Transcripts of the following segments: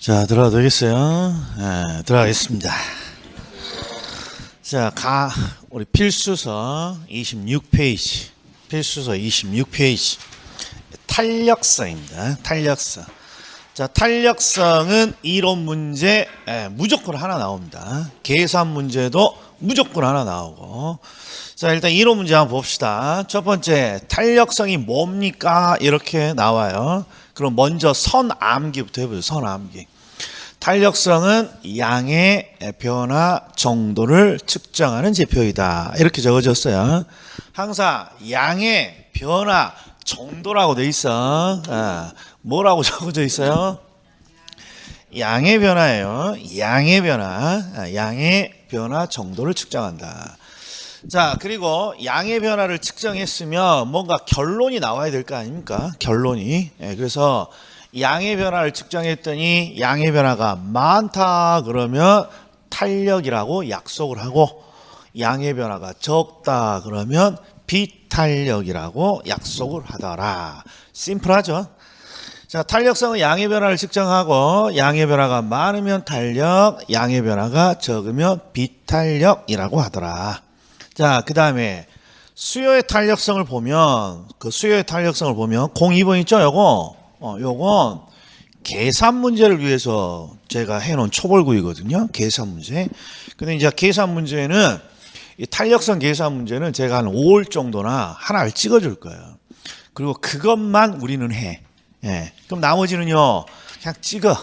자, 들어가도 되겠어요? 네, 들어가겠습니다. 자, 우리 필수서 26페이지. 필수서 26페이지. 탄력성입니다. 탄력성. 자, 탄력성은 이론 문제 무조건 하나 나옵니다. 계산 문제도 무조건 하나 나오고. 자, 일단 이론 문제 한번 봅시다. 첫 번째, 탄력성이 뭡니까? 이렇게 나와요. 그럼 먼저 선암기부터 해보죠. 선암기. 탄력성은 양의 변화 정도를 측정하는 지표이다. 이렇게 적어졌어요. 항상 양의 변화 정도라고 돼 있어. 뭐라고 적어져 있어요? 양의 변화예요. 양의 변화. 양의 변화 정도를 측정한다. 자, 그리고 양의 변화를 측정했으면 뭔가 결론이 나와야 될 거 아닙니까? 결론이. 그래서 양의 변화를 측정했더니 양의 변화가 많다 그러면 탄력이라고 약속을 하고, 양의 변화가 적다 그러면 비탄력이라고 약속을 하더라. 심플하죠? 자, 탄력성은 양의 변화를 측정하고, 양의 변화가 많으면 탄력, 양의 변화가 적으면 비탄력이라고 하더라. 자, 그 다음에 수요의 탄력성을 보면, 그 수요의 탄력성을 보면 02번 있죠? 요건 계산 문제를 위해서 제가 해놓은 초벌구이거든요. 계산 문제. 근데 이제 계산 문제는, 이 탄력성 계산 문제는 제가 한 5월 정도나 하나를 찍어줄 거예요. 그리고 그것만 우리는 해. 그럼 나머지는요, 그냥 찍어.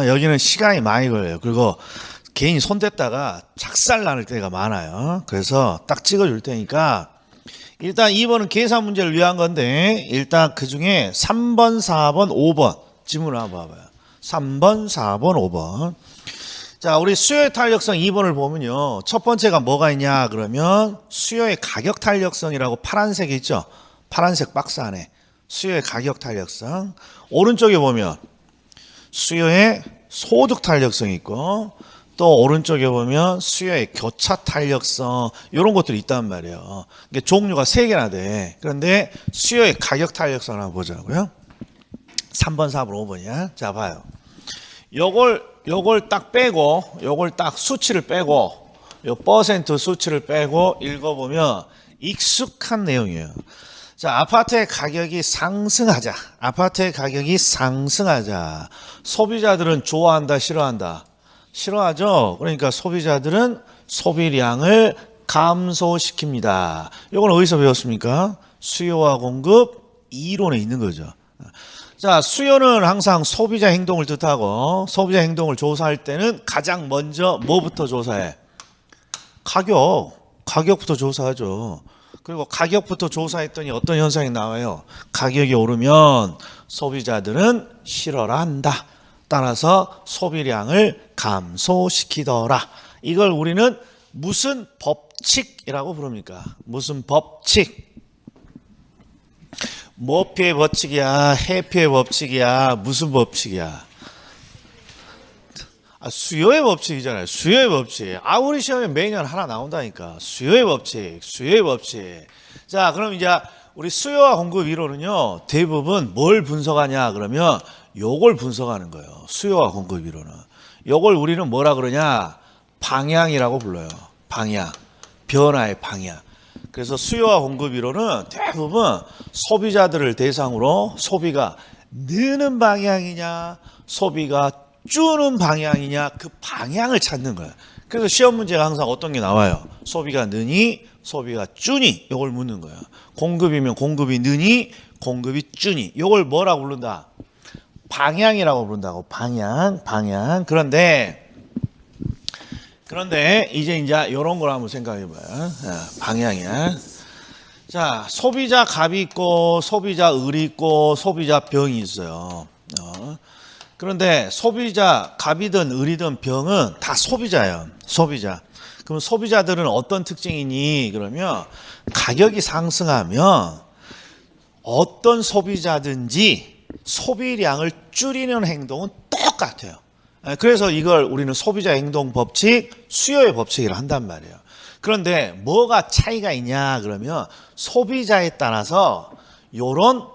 여기는 시간이 많이 걸려요. 그리고 괜히 손댔다가 작살 날 때가 많아요. 그래서 딱 찍어줄 테니까, 일단 2번은 계산 문제를 위한 건데, 일단 그 중에 3번, 4번, 5번 질문을 한번 봐봐요. 3번, 4번, 5번. 자, 우리 수요의 탄력성 2번을 보면요, 첫 번째가 뭐가 있냐 그러면 수요의 가격 탄력성이라고 파란색이 있죠. 파란색 박스 안에 수요의 가격 탄력성. 오른쪽에 보면 수요의 소득 탄력성이 있고, 또 오른쪽에 보면 수요의 교차 탄력성, 이런 것들이 있단 말이에요. 이게 종류가 3개나 돼. 그런데 수요의 가격 탄력성을 한번 보자고요. 3번, 4번, 5번이야. 자, 봐요. 요걸 딱 빼고, 요걸 딱 수치를 빼고, 요 퍼센트 수치를 빼고 읽어보면 익숙한 내용이에요. 자, 아파트의 가격이 상승하자. 아파트의 가격이 상승하자. 소비자들은 좋아한다, 싫어한다? 싫어하죠. 그러니까 소비자들은 소비량을 감소시킵니다. 이건 어디서 배웠습니까? 수요와 공급 이론에 있는 거죠. 자, 수요는 항상 소비자 행동을 뜻하고, 소비자 행동을 조사할 때는 가장 먼저 뭐부터 조사해? 가격부터 조사하죠. 그리고 가격부터 조사했더니 어떤 현상이 나와요? 가격이 오르면 소비자들은 싫어라 한다. 따라서 소비량을 감소시키더라. 이걸 우리는 무슨 법칙이라고 부릅니까? 무슨 법칙? 뭐피의 법칙이야? 해피의 법칙이야? 무슨 법칙이야? 수요의 법칙이잖아요. 수요의 법칙. 우리 시험에 매년 하나 나온다니까. 수요의 법칙, 수요의 법칙. 자, 그럼 이제 우리 수요와 공급 이론은요, 대부분 뭘 분석하냐 그러면 요걸 분석하는 거예요. 수요와 공급 이론은. 요걸 우리는 뭐라 그러냐? 방향이라고 불러요. 방향. 변화의 방향. 그래서 수요와 공급 이론은 대부분 소비자들을 대상으로 소비가 느는 방향이냐, 소비가 주는 방향이냐, 그 방향을 찾는 거예요. 그래서 시험 문제가 항상 어떤 게 나와요? 소비가 느니, 소비가 주니, 요걸 묻는 거예요. 공급이면 공급이 느니, 공급이 주니. 요걸 뭐라고 부른다? 방향이라고 부른다고. 방향. 그런데 이제 이런 걸 한번 생각해 봐요. 방향이야. 자, 소비자 갑이 있고, 소비자 을이 있고, 소비자 병이 있어요. 그런데 소비자 갑이든 을이든 병은 다 소비자예요. 소비자. 그럼 소비자들은 어떤 특징이니? 그러면 가격이 상승하면 어떤 소비자든지 소비량을 줄이는 행동은 똑같아요. 그래서 이걸 우리는 소비자 행동 법칙, 수요의 법칙이라 한단 말이에요. 그런데 뭐가 차이가 있냐 그러면 소비자에 따라서 요런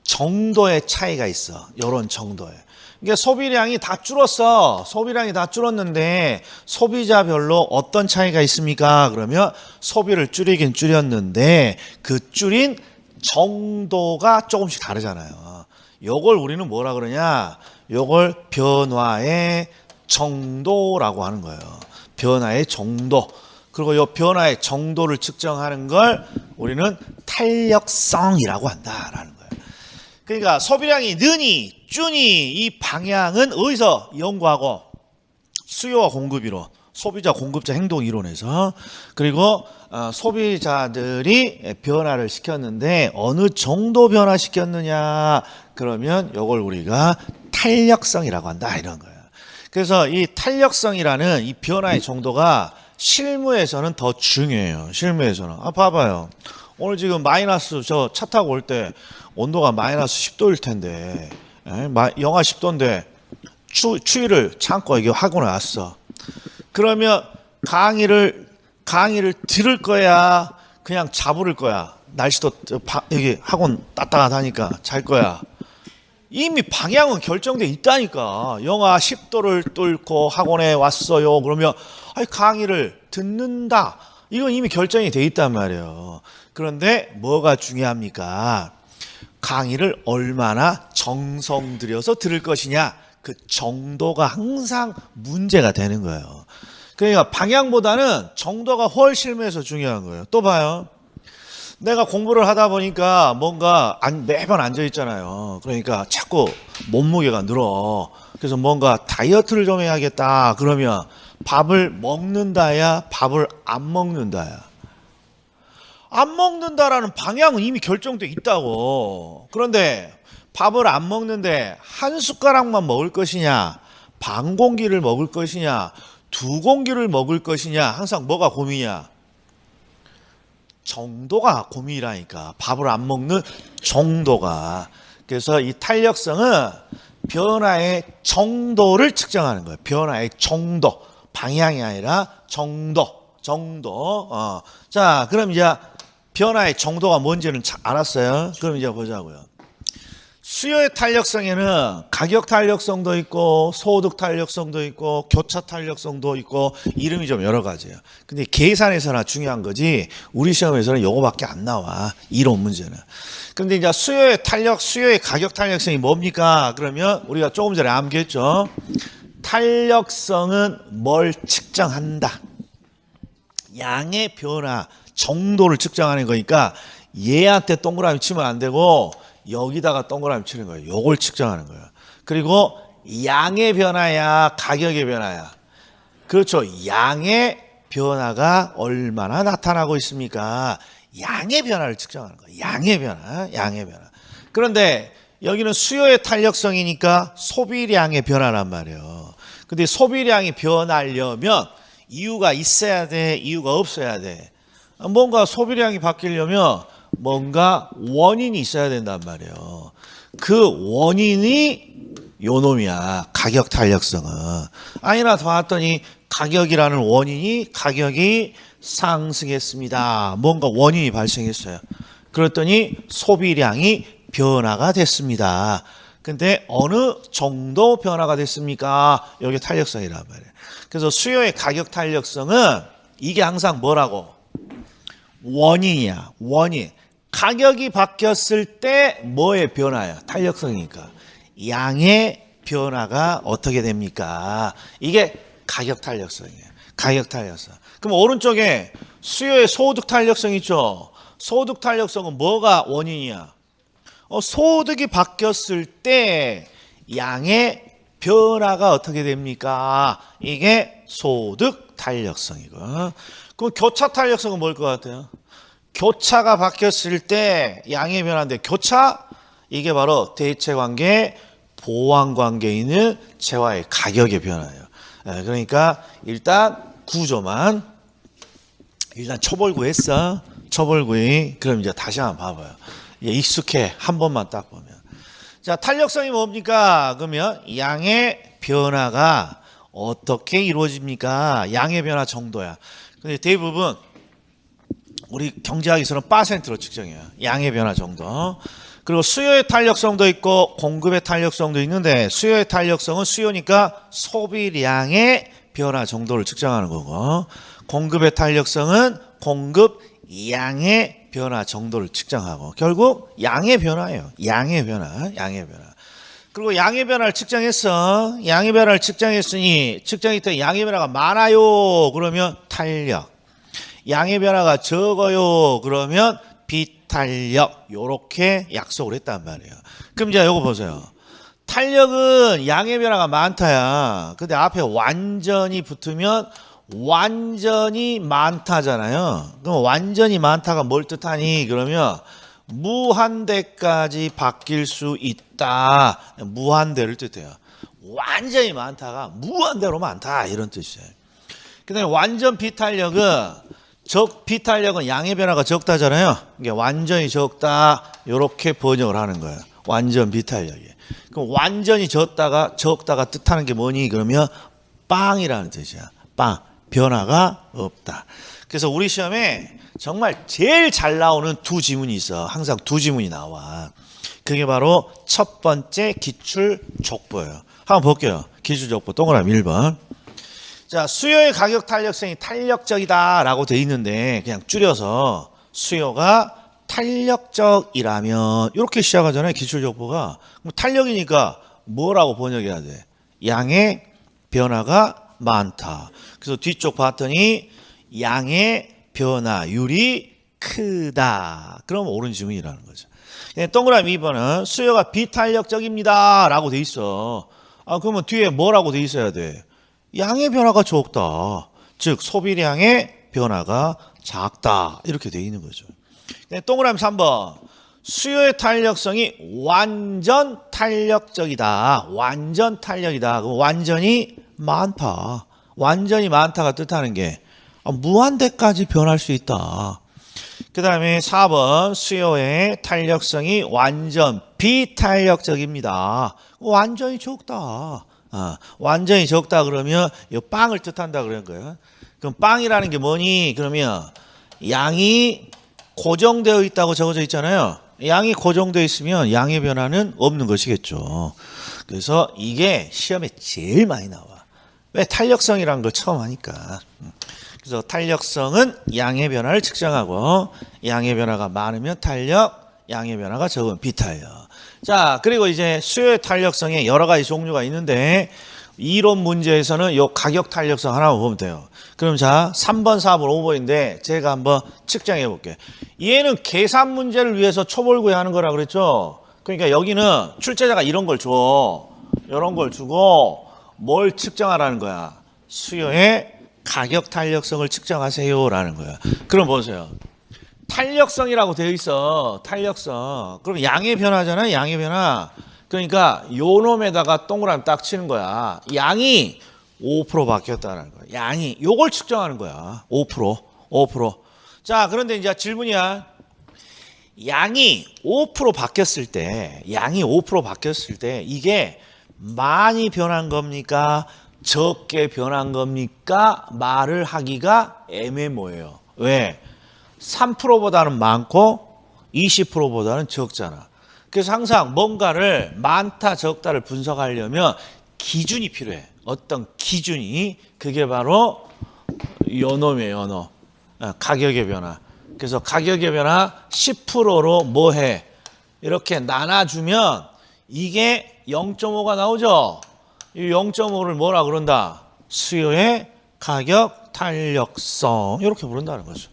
정도의 차이가 있어. 요런 정도에. 그러니까 소비량이 다 줄었어. 소비량이 다 줄었는데 소비자별로 어떤 차이가 있습니까? 그러면 소비를 줄이긴 줄였는데 그 줄인 정도가 조금씩 다르잖아요. 요걸 우리는 뭐라 그러냐? 요걸 변화의 정도라고 하는 거예요. 변화의 정도. 그리고 요 변화의 정도를 측정하는 걸 우리는 탄력성이라고 한다라는 거예요. 그러니까 소비량이 느니 주니 이 방향은 어디서 연구하고? 수요와 공급 이론, 소비자 공급자 행동 이론에서. 그리고 소비자들이 변화를 시켰는데 어느 정도 변화시켰느냐, 그러면 이걸 우리가 탄력성이라고 한다 이런 거예요. 그래서 이 탄력성이라는 이 변화의 정도가 실무에서는 더 중요해요. 실무에서는. 봐봐요. 오늘 지금 마이너스, 저 차 타고 올 때 온도가 마이너스 10도일 텐데, 영하 10도인데 추위를 참고 이게 학원에 왔어. 그러면 강의를 들을 거야, 그냥 자부를 거야? 날씨도 여기 학원 따뜻하니까 잘 거야? 이미 방향은 결정돼 있다니까. 영하 10도를 뚫고 학원에 왔어요. 그러면 강의를 듣는다. 이건 이미 결정이 돼 있단 말이에요. 그런데 뭐가 중요합니까? 강의를 얼마나 정성 들여서 들을 것이냐, 그 정도가 항상 문제가 되는 거예요. 그러니까 방향보다는 정도가 훨씬 실무에서 중요한 거예요. 또 봐요. 내가 공부를 하다 보니까 뭔가 매번 앉아 있잖아요. 그러니까 자꾸 몸무게가 늘어. 그래서 뭔가 다이어트를 좀 해야겠다. 그러면 밥을 먹는다야, 밥을 안 먹는다야? 안 먹는다라는 방향은 이미 결정돼 있다고. 그런데 밥을 안 먹는데 한 숟가락만 먹을 것이냐, 반 공기를 먹을 것이냐, 두 공기를 먹을 것이냐, 항상 뭐가 고민이야? 정도가 고민이라니까. 밥을 안 먹는 정도가. 그래서 이 탄력성은 변화의 정도를 측정하는 거예요. 변화의 정도. 방향이 아니라 정도. 자, 그럼 이제 변화의 정도가 뭔지는 알았어요. 그럼 이제 보자고요. 수요의 탄력성에는 가격 탄력성도 있고 소득 탄력성도 있고 교차 탄력성도 있고 이름이 좀 여러 가지예요. 근데 계산에서나 중요한 거지 우리 시험에서는 요거밖에 안 나와. 이론 문제는. 근데 이제 수요의 가격 탄력성이 뭡니까? 그러면 우리가 조금 전에 암기했죠. 탄력성은 뭘 측정한다? 양의 변화 정도를 측정하는 거니까 얘한테 동그라미 치면 안 되고 여기다가 동그라미 치는 거예요. 요걸 측정하는 거예요. 그리고 양의 변화야, 가격의 변화야? 그렇죠. 양의 변화가 얼마나 나타나고 있습니까? 양의 변화를 측정하는 거예요. 양의 변화. 그런데 여기는 수요의 탄력성이니까 소비량의 변화란 말이에요. 근데 소비량이 변하려면 이유가 있어야 돼, 이유가 없어야 돼? 뭔가 소비량이 바뀌려면 뭔가 원인이 있어야 된단 말이에요. 그 원인이 요놈이야. 가격 탄력성은. 아니나 봤더니 가격이라는 원인이 가격이 상승했습니다. 뭔가 원인이 발생했어요. 그랬더니 소비량이 변화가 됐습니다. 근데 어느 정도 변화가 됐습니까? 여기 탄력성이란 말이에요. 그래서 수요의 가격 탄력성은 이게 항상 뭐라고? 원인이야. 원인. 가격이 바뀌었을 때 뭐의 변화야? 탄력성이니까. 양의 변화가 어떻게 됩니까? 이게 가격 탄력성이에요. 가격 탄력성. 그럼 오른쪽에 수요의 소득 탄력성 있죠? 소득 탄력성은 뭐가 원인이야? 소득이 바뀌었을 때 양의 변화가 어떻게 됩니까? 이게 소득 탄력성이고. 그럼 교차 탄력성은 뭘 것 같아요? 교차가 바뀌었을 때 양의 변화인데 교차? 이게 바로 대체관계, 보완관계에 있는 재화의 가격의 변화예요. 그러니까 일단 구조만 일단 초벌구 했어. 초벌구이. 그럼 이제 다시 한번 봐봐요. 익숙해. 한 번만 딱 보면. 자, 탄력성이 뭡니까? 그러면 양의 변화가 어떻게 이루어집니까? 양의 변화 정도야. 근데 대부분 우리 경제학에서는 %로 측정해요. 양의 변화 정도. 그리고 수요의 탄력성도 있고 공급의 탄력성도 있는데 수요의 탄력성은 수요니까 소비량의 변화 정도를 측정하는 거고 공급의 탄력성은 공급 양의 변화 정도를 측정하고 결국 양의 변화예요. 양의 변화. 그리고 양의 변화를 측정했어. 양의 변화를 측정했으니 측정했더니 양의 변화가 많아요. 그러면 탄력. 양의 변화가 적어요. 그러면 비탄력. 요렇게 약속을 했단 말이에요. 그럼 이제 요거 보세요. 탄력은 양의 변화가 많다야. 근데 앞에 완전히 붙으면 완전히 많다잖아요. 그럼 완전히 많다가 뭘 뜻하니? 그러면 무한대까지 바뀔 수 있다. 무한대를 뜻해요. 완전히 많다가 무한대로 많다 이런 뜻이에요. 그다음에 완전 비탄력은 비탄력은 양의 변화가 적다잖아요. 이게 완전히 적다 이렇게 번역을 하는 거예요. 완전 비탄력이. 그럼 완전히 적다가 뜻하는 게 뭐니? 그러면 빵이라는 뜻이야. 빵. 변화가 없다. 그래서 우리 시험에 정말 제일 잘 나오는 두 지문이 있어. 항상 두 지문이 나와. 그게 바로 첫 번째 기출 족보예요. 한번 볼게요. 기출 족보 동그라미 1번. 자, 수요의 가격 탄력성이 탄력적이다라고 돼 있는데 그냥 줄여서 수요가 탄력적이라면 이렇게 시작하잖아요. 기출 족보가. 그럼 탄력이니까 뭐라고 번역해야 돼? 양의 변화가 많다. 그래서 뒤쪽 봤더니 양의 변화율이 크다. 그럼 옳은 지문이라는 거죠. 동그라미 2번은 수요가 비탄력적입니다 라고 돼 있어. 그러면 뒤에 뭐라고 돼 있어야 돼? 양의 변화가 적다. 즉 소비량의 변화가 작다. 이렇게 돼 있는 거죠. 동그라미 3번 수요의 탄력성이 완전 탄력적이다. 완전 탄력이다. 그럼 완전히 많다. 완전히 많다가 뜻하는 게 무한대까지 변할 수 있다. 그 다음에 4번 수요의 탄력성이 완전 비탄력적입니다. 완전히 적다. 완전히 적다 그러면 이 빵을 뜻한다 그런 거예요. 그럼 빵이라는 게 뭐니? 그러면 양이 고정되어 있다고 적어져 있잖아요. 양이 고정되어 있으면 양의 변화는 없는 것이겠죠. 그래서 이게 시험에 제일 많이 나와. 왜? 탄력성이라는 걸 처음 하니까. 그래서 탄력성은 양의 변화를 측정하고 양의 변화가 많으면 탄력, 양의 변화가 적으면 비탄력. 자, 그리고 이제 수요의 탄력성에 여러 가지 종류가 있는데 이론 문제에서는 요 가격 탄력성 하나만 보면 돼요. 그럼 자, 3번, 4번, 5번인데 제가 한번 측정해 볼게요. 얘는 계산 문제를 위해서 초벌구에 하는 거라 그랬죠. 그러니까 여기는 출제자가 이런 걸 줘. 이런 걸 주고 뭘 측정하라는 거야? 수요의 가격 탄력성을 측정하세요라는 거야. 그럼 보세요. 탄력성이라고 되어 있어. 탄력성. 그럼 양의 변화잖아요. 양의 변화. 그러니까 요 놈에다가 동그라미 딱 치는 거야. 양이 5% 바뀌었다는 거야. 양이 요걸 측정하는 거야. 5%. 자, 그런데 이제 질문이야. 양이 5% 바뀌었을 때, 이게 많이 변한 겁니까? 적게 변한 겁니까? 말을 하기가 애매모호해요. 왜? 3%보다는 많고 20%보다는 적잖아. 그래서 항상 뭔가를 많다 적다를 분석하려면 기준이 필요해. 어떤 기준이. 그게 바로 요놈이에요. 요놈. 가격의 변화. 그래서 가격의 변화 10%로 뭐해? 이렇게 나눠주면 이게 0.5가 나오죠. 이 0.5를 뭐라 그런다? 수요의 가격 탄력성. 이렇게 부른다는 거죠.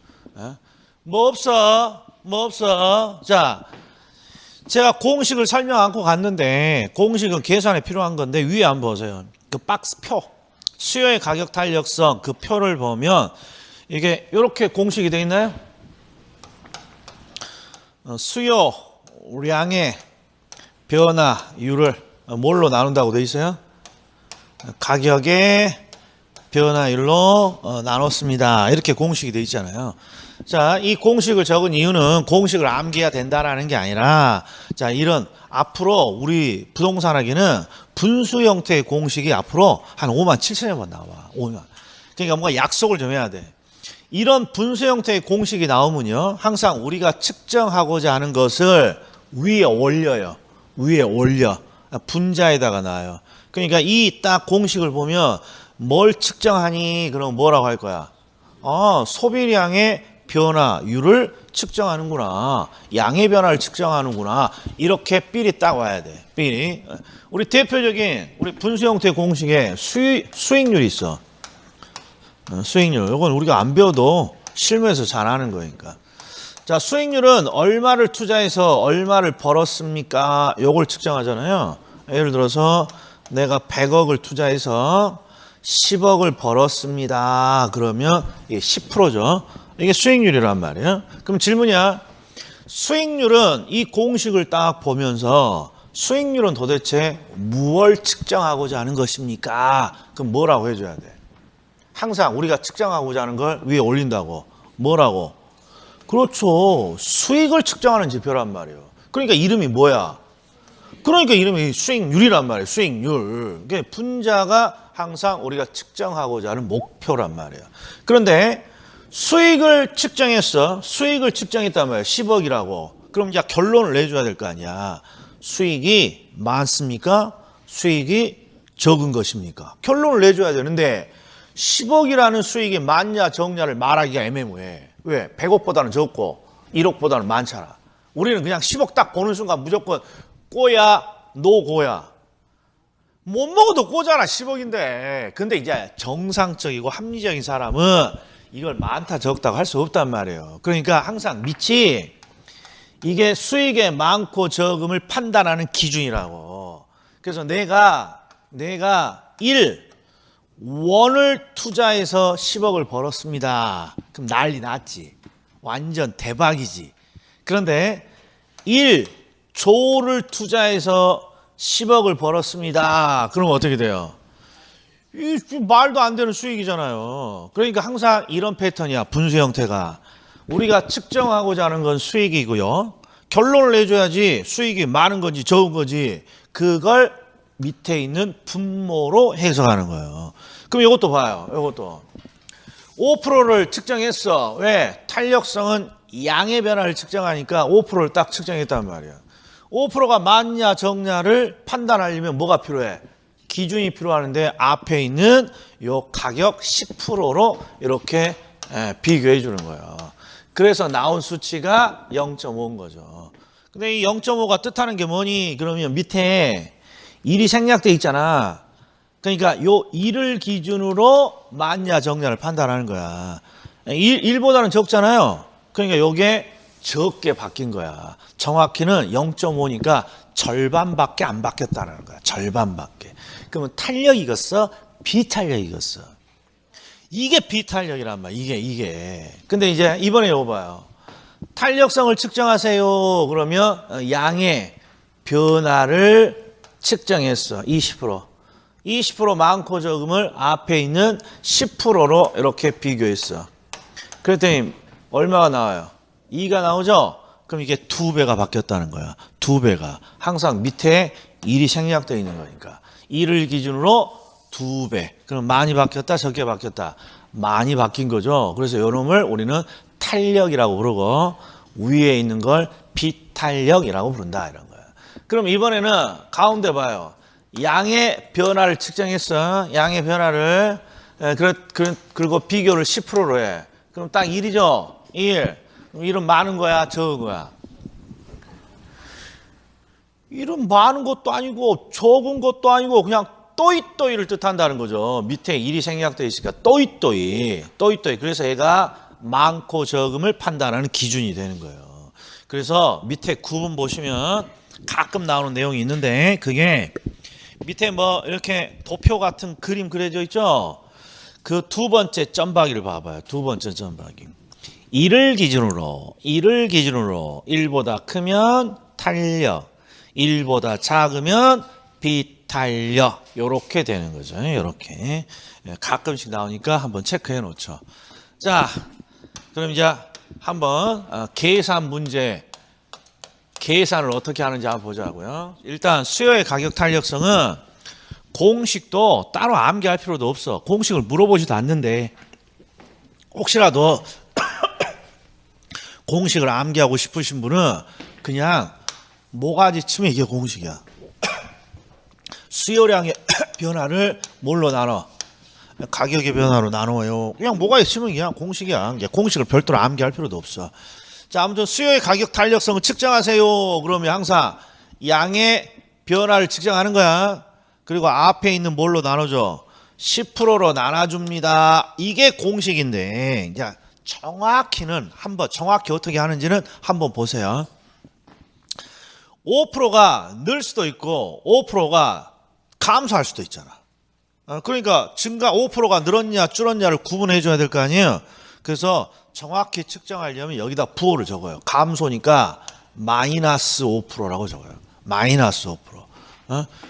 뭐 없어. 자, 제가 공식을 설명 않고 갔는데 공식은 계산에 필요한 건데 위에 한번 보세요. 그 박스 표. 수요의 가격 탄력성 그 표를 보면 이게 이렇게 공식이 되어 있나요? 수요량의 변화율을 뭘로 나눈다고 되어 있어요? 가격의 변화율로 나눴습니다. 이렇게 공식이 되어 있잖아요. 자, 이 공식을 적은 이유는 공식을 암기해야 된다라는 게 아니라 자, 이런 앞으로 우리 부동산학에는 분수 형태의 공식이 앞으로 한 5만 7천여 번 나와. 5만. 그러니까 뭔가 약속을 좀 해야 돼. 이런 분수 형태의 공식이 나오면요. 항상 우리가 측정하고자 하는 것을 위에 올려요. 위에 올려. 분자에다가 놔요. 그러니까 이 딱 공식을 보면 뭘 측정하니? 그럼 뭐라고 할 거야? 소비량의 변화율을 측정하는구나. 양의 변화를 측정하는구나. 이렇게 삘이 딱 와야 돼. 삘이. 우리 대표적인 우리 분수 형태 공식에 수익률이 있어. 수익률. 이건 우리가 안 배워도 실무에서 잘 아는 거니까. 자, 수익률은 얼마를 투자해서 얼마를 벌었습니까? 요걸 측정하잖아요. 예를 들어서 내가 100억을 투자해서 10억을 벌었습니다. 그러면 이게 10%죠. 이게 수익률이란 말이에요. 그럼 질문이야. 수익률은 이 공식을 딱 보면서 수익률은 도대체 무엇을 측정하고자 하는 것입니까? 그럼 뭐라고 해줘야 돼? 항상 우리가 측정하고자 하는 걸 위에 올린다고. 뭐라고? 그렇죠. 수익을 측정하는 지표란 말이에요. 그러니까 이름이 뭐야? 그러니까 이름이 수익률이란 말이에요. 수익률. 그게 분자가 항상 우리가 측정하고자 하는 목표란 말이에요. 그런데 수익을 측정했어. 수익을 측정했단 말이에요. 10억이라고. 그럼 이제 결론을 내줘야 될 거 아니야. 수익이 많습니까? 수익이 적은 것입니까? 결론을 내줘야 되는데 10억이라는 수익이 많냐 적냐를 말하기가 애매모호해. 왜? 100억보다는 적고 1억보다는 많잖아. 우리는 그냥 10억 딱 보는 순간 무조건 꼬야 노고야. 못 먹어도 꼬잖아 10억인데. 근데 이제 정상적이고 합리적인 사람은 이걸 많다 적다고 할 수 없단 말이에요. 그러니까 항상 밑이 이게 수익의 많고 적음을 판단하는 기준이라고. 그래서 내가 1원을 투자해서 10억을 벌었습니다. 그럼 난리 났지. 완전 대박이지. 그런데 1조를 투자해서 10억을 벌었습니다. 그럼 어떻게 돼요? 이 말도 안 되는 수익이잖아요. 그러니까 항상 이런 패턴이야. 분수 형태가. 우리가 측정하고자 하는 건 수익이고요. 결론을 내줘야지 수익이 많은 건지 적은 건지 그걸 밑에 있는 분모로 해석하는 거예요. 그럼 이것도 봐요. 이것도 5%를 측정했어. 왜? 탄력성은 양의 변화를 측정하니까 5%를 딱 측정했단 말이야. 5%가 많냐 적냐를 판단하려면 뭐가 필요해? 기준이 필요하는데 앞에 있는 요 가격 10%로 이렇게 비교해 주는 거예요. 그래서 나온 수치가 0.5인 거죠. 근데 이 0.5가 뜻하는 게 뭐니? 그러면 밑에 1이 생략돼 있잖아. 그러니까 요 1을 기준으로 많냐 적냐를 판단하는 거야. 1보다는 적잖아요. 그러니까 요게 적게 바뀐 거야. 정확히는 0.5니까 절반밖에 안 바뀌었다는 거야. 절반밖에. 그러면 탄력이겠어? 비탄력이겠어? 이게 비탄력이란 말이야. 이게. 근데 이제 이번에 이거 봐요. 탄력성을 측정하세요. 그러면 양의 변화를 측정했어. 20%. 20% 많고 적음을 앞에 있는 10%로 이렇게 비교했어. 그랬더니 얼마가 나와요? 2가 나오죠? 그럼 이게 2배가 바뀌었다는 거야. 2배가. 항상 밑에 1이 생략되어 있는 거니까. 1을 기준으로 2배. 그럼 많이 바뀌었다, 적게 바뀌었다. 많이 바뀐 거죠. 그래서 이놈을 우리는 탄력이라고 부르고 위에 있는 걸 비탄력이라고 부른다 이런 거예요. 그럼 이번에는 가운데 봐요. 양의 변화를 측정했어. 양의 변화를. 그리고 비교를 10%로 해. 그럼 딱 1이죠? 1. 그럼 1은 많은 거야, 적은 거야? 1은 많은 것도 아니고 적은 것도 아니고 그냥 또이또이를 뜻한다는 거죠. 밑에 1이 생략되어 있으니까 또이또이. 그래서 얘가 많고 적음을 판단하는 기준이 되는 거예요. 그래서 밑에 구분 보시면 가끔 나오는 내용이 있는데 그게 밑에 뭐 이렇게 도표 같은 그림 그려져 있죠. 그 두 번째 점박이를 봐봐요. 두 번째 점박이. 1을 기준으로 1보다 크면 탄력, 1보다 작으면 비탄력. 요렇게 되는 거죠. 요렇게. 가끔씩 나오니까 한번 체크해 놓죠. 자, 그럼 이제 한번 계산 문제 계산을 어떻게 하는지 한번 보자고요. 일단 수요의 가격 탄력성은 공식도 따로 암기할 필요도 없어. 공식을 물어보지도 않는데 혹시라도 공식을 암기하고 싶으신 분은 그냥 모가지 치면 이게 공식이야. 수요량의 변화를 뭘로 나눠? 가격의 변화로 나눠요. 그냥 모가지 치면 그냥 공식이야. 공식을 별도로 암기할 필요도 없어. 자, 아무튼 수요의 가격 탄력성을 측정하세요. 그러면 항상 양의 변화를 측정하는 거야. 그리고 앞에 있는 뭘로 나눠줘? 10%로 나눠줍니다. 이게 공식인데, 자, 정확히는 정확히 어떻게 하는지는 한번 보세요. 5%가 늘 수도 있고 5%가 감소할 수도 있잖아. 그러니까 증가 5%가 늘었냐 줄었냐를 구분해 줘야 될 거 아니에요. 그래서 정확히 측정하려면 여기다 부호를 적어요. 감소니까 마이너스 5%라고 적어요. 마이너스 5%.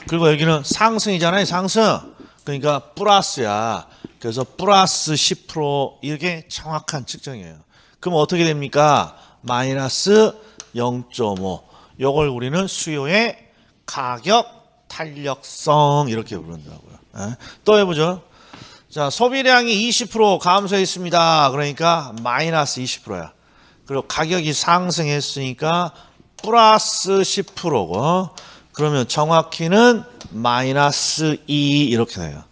그리고 여기는 상승이잖아요. 상승. 그러니까 플러스야. 그래서 플러스 10% 이게 정확한 측정이에요. 그럼 어떻게 됩니까? 마이너스 0.5. 요걸 우리는 수요의 가격 탄력성 이렇게 부른다고요. 또 해보죠. 자, 소비량이 20% 감소했습니다. 그러니까 마이너스 20%야. 그리고 가격이 상승했으니까 플러스 10%고, 그러면 정확히는 마이너스 2 이렇게 돼요.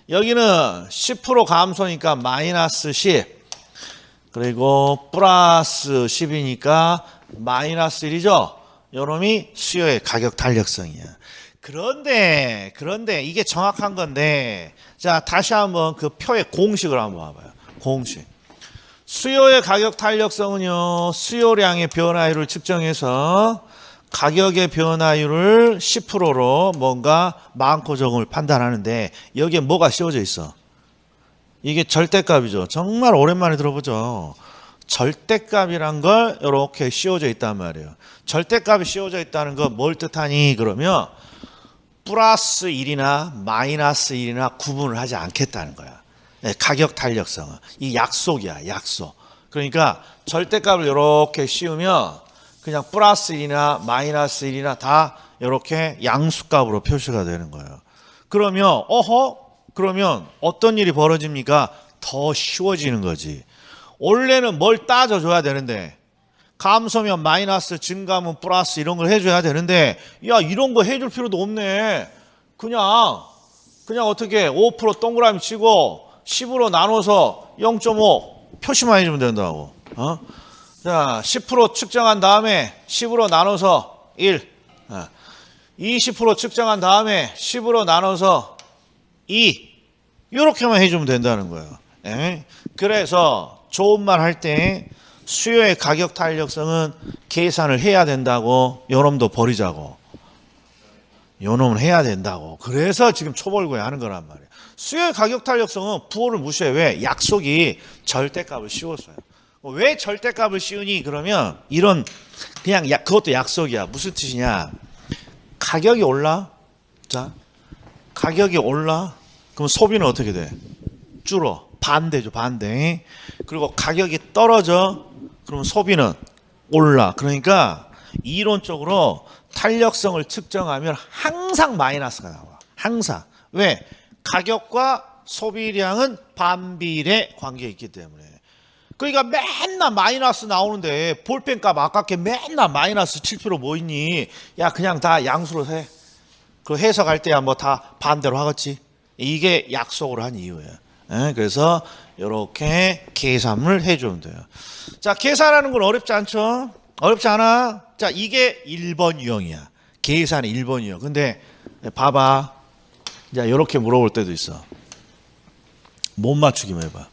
여기는 10% 감소니까 마이너스 10, 그리고 플러스 10이니까 마이너스 1이죠. 요놈이 수요의 가격 탄력성이야. 그런데 이게 정확한 건데, 자, 다시 한번 그 표의 공식을 한번 봐봐요. 공식. 수요의 가격 탄력성은요, 수요량의 변화율을 측정해서 가격의 변화율을 10%로 뭔가 많고 적음을 판단하는데, 여기에 뭐가 씌워져 있어? 이게 절대값이죠. 정말 오랜만에 들어보죠. 절대값이란 걸 이렇게 씌워져 있단 말이에요. 절대값이 씌워져 있다는 건 뭘 뜻하니? 그러면 플러스 1이나 마이너스 1이나 구분을 하지 않겠다는 거야. 가격 탄력성은. 이 약속이야, 약속. 그러니까 절대값을 이렇게 씌우면 그냥 플러스 1이나 마이너스 1이나 다 이렇게 양수값으로 표시가 되는 거예요. 그러면 어떤 일이 벌어집니까? 더 쉬워지는 거지. 원래는 뭘 따져줘야 되는데, 감소면 마이너스, 증가면 플러스 이런 걸 해줘야 되는데, 야, 이런 거 해줄 필요도 없네. 그냥 어떻게 5% 동그라미 치고 10으로 나눠서 0.5 표시만 해주면 된다고. 자, 10% 측정한 다음에 10으로 나눠서 1, 20% 측정한 다음에 10으로 나눠서 2, 이렇게만 해주면 된다는 거예요. 그래서 좋은 말 할 때 수요의 가격 탄력성은 계산을 해야 된다고, 요놈도 버리자고. 요놈은 해야 된다고. 그래서 지금 초벌구에 하는 거란 말이에요. 수요의 가격 탄력성은 부호를 무시해. 왜? 약속이 절대값을 씌웠어요. 왜 절대값을 씌우니? 그러면 이런 그냥 그것도 약속이야. 무슨 뜻이냐? 가격이 올라. 자, 가격이 올라. 그럼 소비는 어떻게 돼? 줄어. 반대죠, 반대. 그리고 가격이 떨어져. 그러면 소비는 올라. 그러니까 이론적으로 탄력성을 측정하면 항상 마이너스가 나와. 항상. 왜? 가격과 소비량은 반비례 관계가 있기 때문에. 그러니까 맨날 마이너스 나오는데 볼펜값 아깝게 맨날 마이너스 칠 필요 뭐 있니? 야, 그냥 다 양수로 해. 그 해석할 때야 뭐 다 반대로 하겠지. 이게 약속을 한 이유예요. 그래서 이렇게 계산을 해주면 돼요. 자, 계산하는 건 어렵지 않죠? 어렵지 않아? 자, 이게 1번 유형이야. 계산이 1번 유형. 근데 봐봐. 자, 이렇게 물어볼 때도 있어. 못 맞추기만 해봐.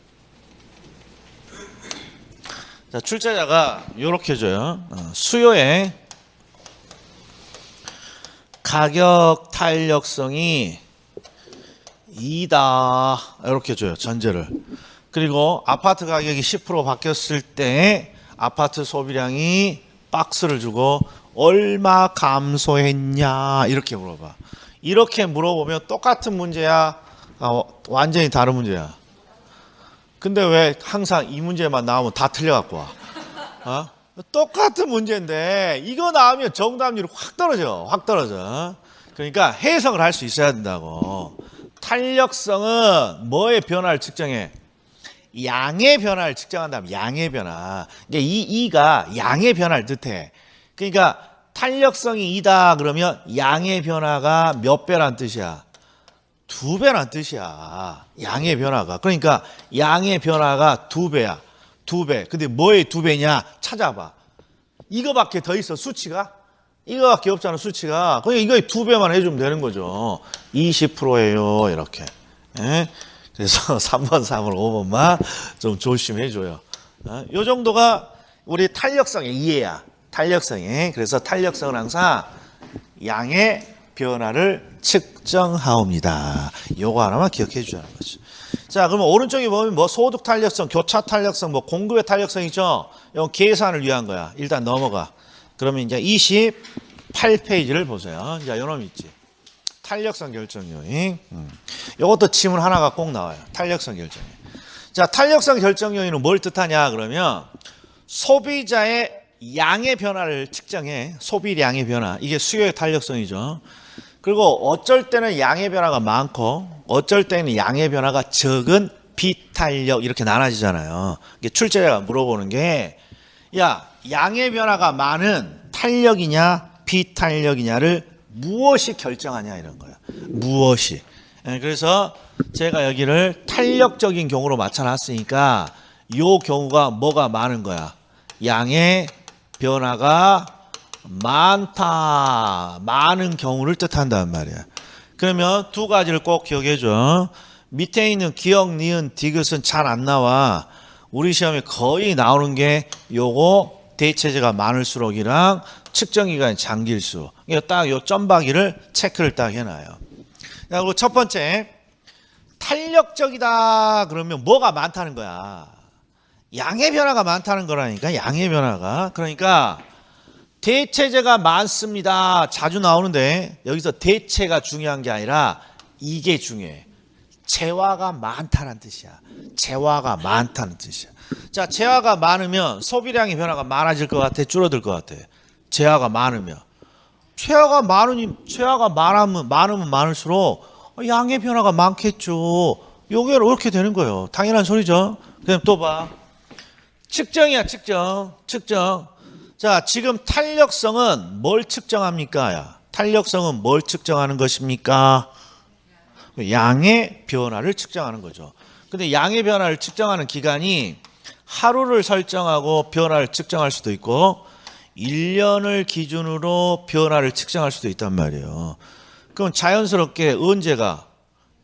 자, 출제자가 이렇게 줘요. 수요의 가격 탄력성이 2다. 이렇게 줘요. 전제를. 그리고 아파트 가격이 10% 바뀌었을 때 아파트 소비량이 박스를 주고 얼마 감소했냐 이렇게 물어봐. 이렇게 물어보면 똑같은 문제야? 완전히 다른 문제야. 근데 왜 항상 이 문제만 나오면 다 틀려갖고 와? 똑같은 문제인데 이거 나오면 정답률이 확 떨어져. 확 떨어져. 그러니까 해석을 할 수 있어야 된다고. 탄력성은 뭐의 변화를 측정해? 양의 변화를 측정한다면 양의 변화. 이게 이가 양의 변화를 뜻해. 그러니까 탄력성이 2다 그러면 양의 변화가 몇 배란 뜻이야? 2배란 뜻이야. 양의 변화가. 그러니까 양의 변화가 2배야. 2배. 근데 뭐의 2배냐? 찾아봐. 이거밖에 더 있어, 수치가? 이거밖에 없잖아, 수치가. 그러니까 이거의 2배만 해주면 되는 거죠. 20%예요, 이렇게. 예? 그래서 3번, 4번, 5번만 좀 조심해줘요. 요 정도가 우리 탄력성의 이해야. 탄력성의. 그래서 탄력성은 항상 양의 변화를 측정하옵니다. 요거 하나만 기억해 주자는 거죠. 자, 그러면 오른쪽에 보면 뭐 소득 탄력성, 교차 탄력성, 뭐 공급의 탄력성 있죠? 이건 계산을 위한 거야. 일단 넘어가. 그러면 이제 28페이지를 보세요. 이제 요놈 있지. 탄력성 결정 요인. 요것도 지문 하나가 꼭 나와요. 탄력성 결정 요인. 자, 탄력성 결정 요인은 뭘 뜻하냐 그러면 소비자의 양의 변화를 측정해. 소비량의 변화. 이게 수요의 탄력성이죠. 그리고 어쩔 때는 양의 변화가 많고 어쩔 때는 양의 변화가 적은 비탄력 이렇게 나눠지잖아요. 이게 출제자가 물어보는 게 야, 양의 변화가 많은 탄력이냐 비탄력이냐를 무엇이 결정하냐 이런 거야. 무엇이. 그래서 제가 여기를 탄력적인 경우로 맞춰놨으니까 요 경우가 뭐가 많은 거야. 양의 변화가 많다. 많은 경우를 뜻한단 말이야. 그러면 두 가지를 꼭 기억해 줘. 밑에 있는 기역, 니은, 디귿은 잘 안 나와. 우리 시험에 거의 나오는 게 요거 대체제가 많을수록이랑 측정기간이 장길수. 이거 딱 요 점박이를 체크를 딱 해놔요. 그리고 첫 번째 탄력적이다 그러면 뭐가 많다는 거야. 양의 변화가 많다는 거라니까. 양의 변화가. 그러니까 대체제가 많습니다. 자주 나오는데 여기서 대체가 중요한 게 아니라 이게 중요해. 재화가 많다는 뜻이야. 재화가 많다는 뜻이야. 자, 재화가 많으면 소비량의 변화가 많아질 것 같아? 줄어들 것 같아? 재화가 많으면. 재화가 많으면 많을수록 양의 변화가 많겠죠. 요게 이렇게 되는 거예요. 당연한 소리죠. 그럼 또 봐. 측정이야, 측정. 측정. 자, 지금 탄력성은 뭘 측정합니까? 야, 탄력성은 뭘 측정하는 것입니까? 양의 변화를 측정하는 거죠. 근데 양의 변화를 측정하는 기간이 하루를 설정하고 변화를 측정할 수도 있고 1년을 기준으로 변화를 측정할 수도 있단 말이에요. 그럼 자연스럽게 언제가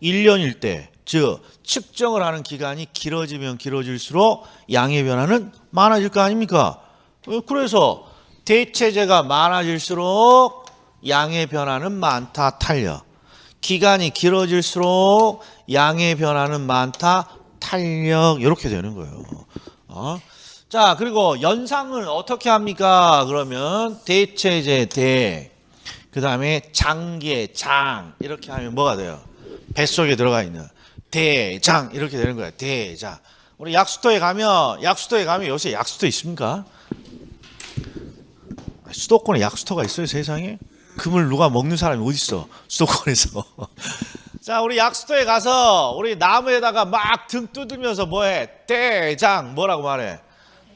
1년일 때, 즉 측정을 하는 기간이 길어지면 길어질수록 양의 변화는 많아질 거 아닙니까? 그래서 대체제가 많아질수록 양의 변화는 많다, 탄력. 기간이 길어질수록 양의 변화는 많다, 탄력. 이렇게 되는 거예요. 자, 그리고 연상을 어떻게 합니까? 그러면 대체제 대, 그 다음에 장계 장 이렇게 하면 뭐가 돼요? 뱃속에 들어가 있는 대장 이렇게 되는 거야. 대장. 우리 약수터에 가면 요새 약수터 있습니까? 수도권에 약수터가 있어요, 세상에? 금을 누가 먹는 사람이 어디 있어? 수도권에서. 자, 우리 약수터에 가서 우리 나무에다가 막 등 뜯으면서 뭐해? 대장 뭐라고 말해?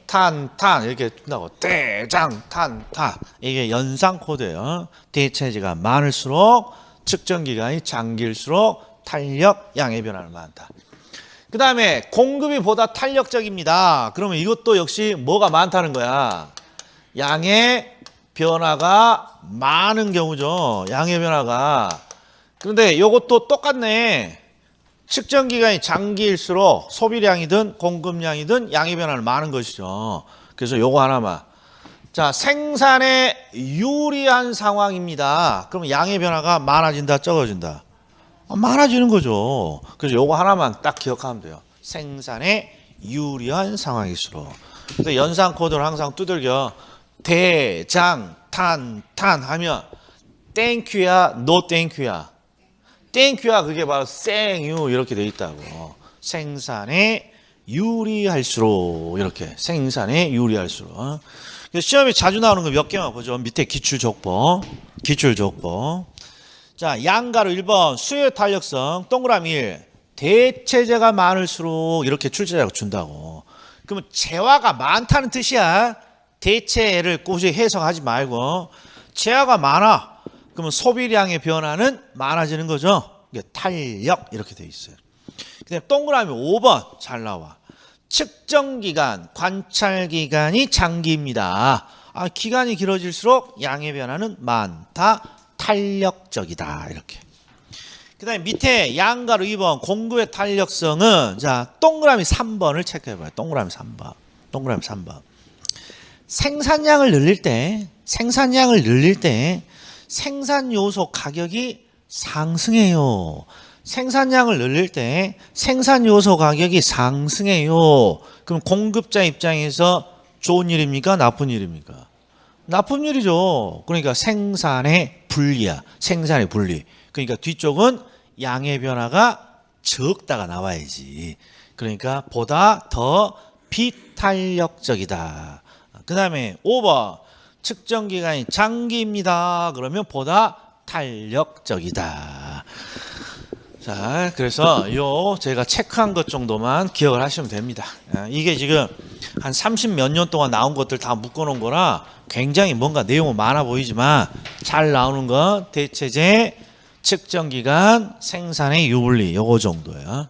탄 이렇게 뜬다고. 대장 탄. 이게 연상 코드예요. 대체제가 많을수록 측정 기간이 장길수록 탄력 양의 변화는 많다. 그 다음에 공급이 보다 탄력적입니다. 그러면 이것도 역시 뭐가 많다는 거야? 양의 변화가 많은 경우죠. 양의 변화가. 그런데 이것도 똑같네. 측정 기간이 장기일수록 소비량이든 공급량이든 양의 변화는 많은 것이죠. 그래서 요거 하나만. 자, 생산에 유리한 상황입니다. 그러면 양의 변화가 많아진다, 적어진다? 많아지는 거죠. 그래서 요거 하나만 딱 기억하면 돼요. 생산에 유리한 상황일수록. 근데 연상 코드를 항상 두들겨. 대장 탄 하면 땡큐야, 노 땡큐야. 땡큐야 그게 바로 생유 이렇게 돼 있다고. 생산에 유리할수록 이렇게 생산에 유리할수록. 시험에 자주 나오는 거 몇 개만 보죠. 밑에 기출족보. 자, 양가로 1번 수요 탄력성 동그라미 1 대체제가 많을수록 이렇게 출제자가 준다고. 그러면 재화가 많다는 뜻이야. 대체를 굳이 해석하지 말고 재화가 많아. 그러면 소비량의 변화는 많아지는 거죠. 이게 탄력 이렇게 돼 있어요. 그다음 동그라미 5번 잘 나와. 측정기간, 관찰기간이 장기입니다. 기간이 길어질수록 양의 변화는 많다, 탄력적이다 이렇게. 그 다음에 밑에 양가로 2번 공급의 탄력성은 자 동그라미 3번을 체크해봐요. 동그라미 3번. 생산량을 늘릴 때 생산 요소 가격이 상승해요. 생산량을 늘릴 때 생산 요소 가격이 상승해요. 그럼 공급자 입장에서 좋은 일입니까? 나쁜 일입니까? 나쁜 일이죠. 그러니까 생산의 불리야. 생산의 불리. 그러니까 뒤쪽은 양의 변화가 적다가 나와야지. 그러니까 보다 더 비탄력적이다. 그 다음에 5번 측정기간이 장기입니다. 그러면 보다 탄력적이다. 자, 그래서 제가 체크한 것 정도만 기억을 하시면 됩니다. 이게 지금 한 30몇 년 동안 나온 것들 다 묶어놓은 거라 굉장히 뭔가 내용은 많아 보이지만 잘 나오는 건 대체제, 측정기간, 생산의 유불리 요거 정도야.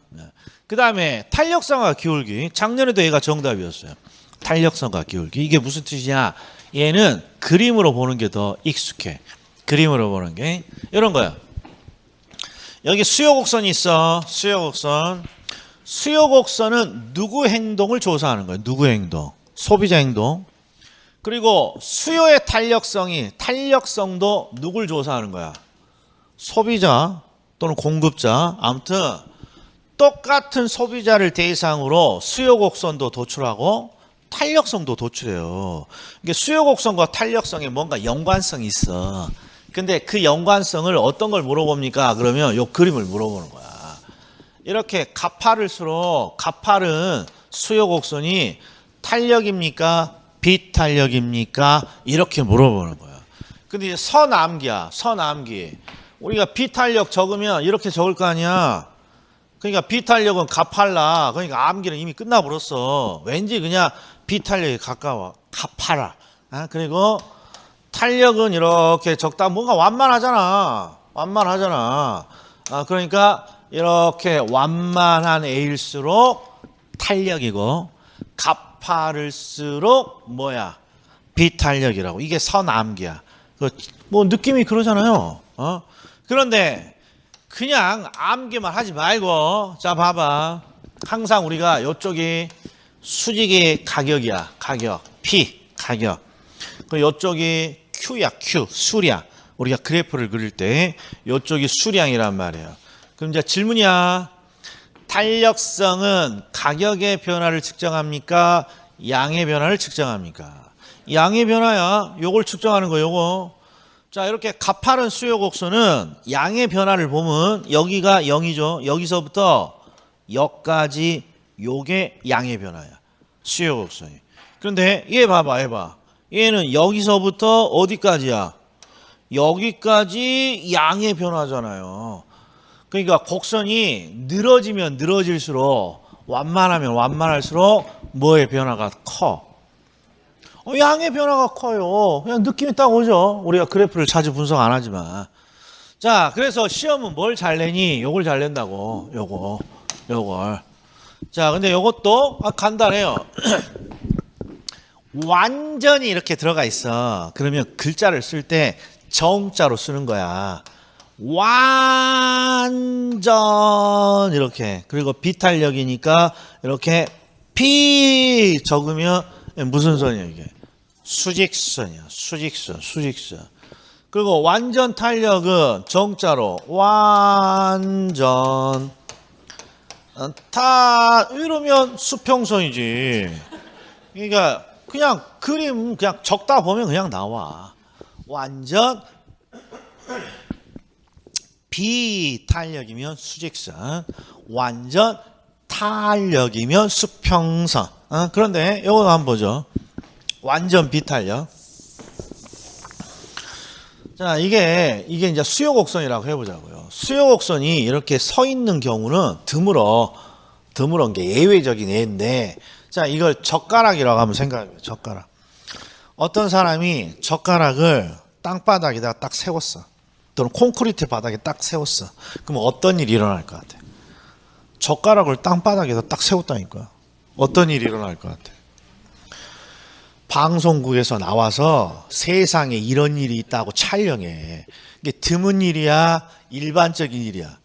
그 다음에 탄력성과 기울기. 작년에도 얘가 정답이었어요. 탄력성과 기울기. 이게 무슨 뜻이냐? 얘는 그림으로 보는 게 더 익숙해. 그림으로 보는 게 이런 거야. 여기 수요곡선이 있어. 수요곡선은 누구 행동을 조사하는 거야. 누구 행동? 소비자 행동. 그리고 수요의 탄력성도 누굴 조사하는 거야. 소비자 또는 공급자. 아무튼 똑같은 소비자를 대상으로 수요곡선도 도출하고 탄력성도 도출해요. 이게 수요곡선과 탄력성에 뭔가 연관성이 있어. 근데 그 연관성을 어떤 걸 물어봅니까? 그러면 요 그림을 물어보는 거야. 이렇게 가파를수록 가파른 수요곡선이 탄력입니까? 비탄력입니까? 이렇게 물어보는 거야. 근데 이제 서남기야. 우리가 비탄력 적으면 이렇게 적을 거 아니야. 그러니까 비탄력은 가팔라. 그러니까 암기는 이미 끝나버렸어. 왠지 그냥 비탄력이 가까워. 가파라. 그리고 탄력은 이렇게 적다. 뭔가 완만하잖아. 그러니까 이렇게 완만한 애일수록 탄력이고 가파를수록 뭐야? 비탄력이라고. 이게 서남기야. 뭐 느낌이 그러잖아요. 그런데 그냥 암기만 하지 말고 자 봐봐. 항상 우리가 이쪽이 수직의 가격이야. P 가격. 그리고 이쪽이 Q야. 수량. 우리가 그래프를 그릴 때 이쪽이 수량이란 말이에요. 그럼 이제 질문이야. 탄력성은 가격의 변화를 측정합니까? 양의 변화를 측정합니까? 양의 변화야. 요걸 측정하는 거 요거. 자, 이렇게 가파른 수요곡선은 양의 변화를 보면 여기가 0이죠. 여기서부터 여기까지 요게 양의 변화야. 수요곡선이. 그런데 얘 봐봐. 얘는 여기서부터 어디까지야? 여기까지 양의 변화잖아요. 그러니까 곡선이 늘어지면 늘어질수록 완만하면 완만할수록 뭐의 변화가 커? 양의 변화가 커요. 그냥 느낌이 딱 오죠. 우리가 그래프를 자주 분석 안 하지만. 자, 그래서 시험은 뭘 잘 내니? 요걸 잘 낸다고. 요걸. 자, 근데 요것도 간단해요. 완전히 이렇게 들어가 있어. 그러면 글자를 쓸 때 정자로 쓰는 거야. 완전 이렇게. 그리고 비탄력이니까 이렇게 비 적으면 무슨 선이야 이게? 수직선이야. 수직선. 그리고 완전 탄력은 정자로 완전 이러면 수평선이지. 그러니까 그냥 그림 그냥 적다 보면 그냥 나와. 완전 비탄력이면 수직선, 완전 탄력이면 수평선. 그런데 이거 한번 보죠. 완전 비탄력. 자, 이게 이제 수요곡선이라고 해보자고요. 수요곡선이 이렇게 서 있는 경우는 드물은 게 예외적인 예인데, 자, 이걸 젓가락이라고 한번 생각해봐요. 젓가락. 어떤 사람이 젓가락을 땅바닥에다가 딱 세웠어. 또는 콘크리트 바닥에 딱 세웠어. 그럼 어떤 일이 일어날 것 같아? 젓가락을 땅바닥에다 딱 세웠다니까. 어떤 일이 일어날 것 같아? 방송국에서 나와서 세상에 이런 일이 있다고 촬영해. 이게 드문 일이야? 일반적인 일이야?